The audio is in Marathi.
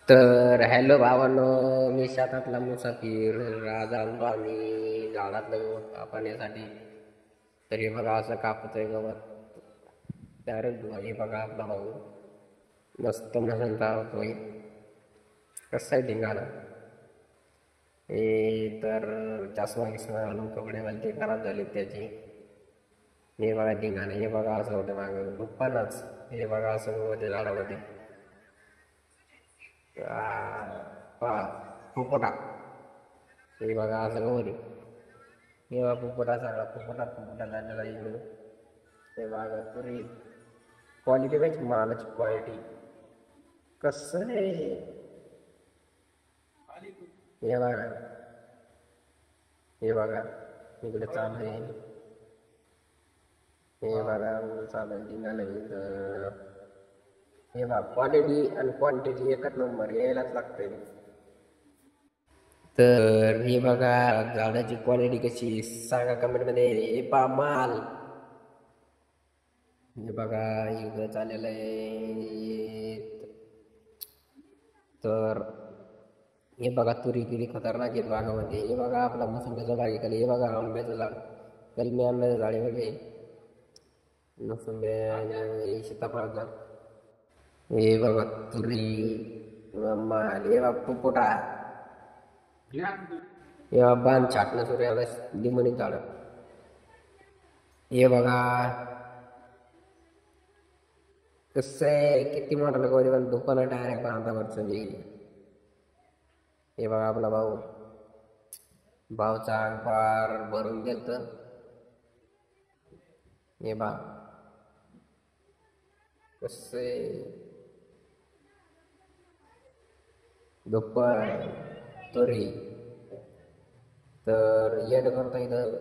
तर हॅलो भावांनो, मी शेतातला मुसाफिर आज आलो आम्ही झाडातलं गवत कापण्यासाठी. तरी बघा असं कापतोय गवत. तर हे बघा आपला भाऊ मस्त म्हणून राहतोय. कसं आहे धिंगाणा हे. तर चष्मा गिस्मा घालून कपडे वालते खराब झाले त्याची. हे बघा धिंगाणा, हे बघा असं होतं मागं दुप्पानच. हे बघा असं होते झाडामध्ये. पहा पोपटा, हे बघा असं होते. हे बघा पोपटा सगळा पोपटा झालेला इकडून. हे बघा पुरी क्वालिटी पाहिजे, मालाची क्वालिटी कसं आहे. हे बघा, हे बघा इकडे चालू आहे. हे बघा चालू आहे निघालं इथं. हे बघा क्वालिटी आणि क्वांटिटी एकच नंबर, यायलाच लागतंय. तर हे बघा झाडाची क्वालिटी कशी सांगा कमेंट मध्ये. हे पा माल, हे बघा इकडं चाललेलं आहे. तर हे बघा तुरी तुरी खतरनाक आहेत बागामध्ये. हे बघा आपला मोसंबीचा बाग आहे. हे बघा आंब्याचं झाड, कलमी आंब्याचं झाड आहे बघे. मोसंबी सीताफळाचं. हे बघा तुरी माल, हे बघा पोपटा, हे बघा बांध छाटणं सुरू आहे लिंबणी झाड. हे बघा कसं आहे, किती मोठा नको पण दुकानं डायरेक्ट बांधावरचं हे. हे बघा आपला भाऊ, भाऊचा अंग पार भरून गेलत. हे बा कसे दुप्पट तरी. तर येड करता इथं